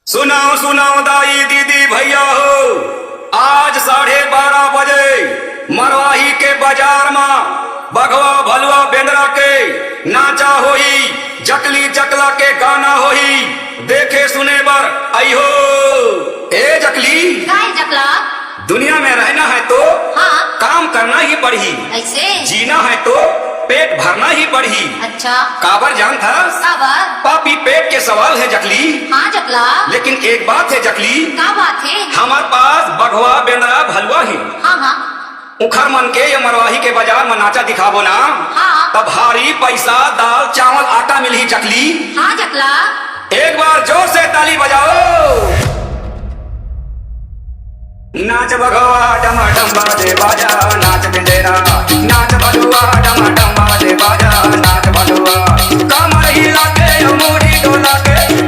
सुनाओ सुनाओ दाई दीदी भैया हो, आज 12:30 बजे मरवाही के बाजार में बघवा भलुआ बेंदरा के नाचा होई, जकली जकला के गाना होई, देखे सुने बर आई हो। ए जकली, काय जकला? दुनिया में रहना है तो हाँ। काम करना ही पड़ी, ऐसे जीना है तो पेट भरना ही पड़ी। अच्छा, काबर जान था? काबर? पापी पेट के सवाल है जकली। हाँ जकला। लेकिन एक बात है जकली, का बात है? हमारे पास बघवा बेंदरा भलुआ है। हाँ हाँ उखर मन के या मरवाही के बाजार में नाचा दिखाबो ना, हाँ। तब भारी पैसा दाल चावल आटा मिली जकली। हाँ जकला। एक बार जोर से ताली बजाओ। नाच बघवा डमा डम्बा दे बाजा, नाच बेंदेरा, नाच भलुआ डमा डम्बा दे बाजा, नाच भलुआ। कमर हिला के मुड़ी डोला के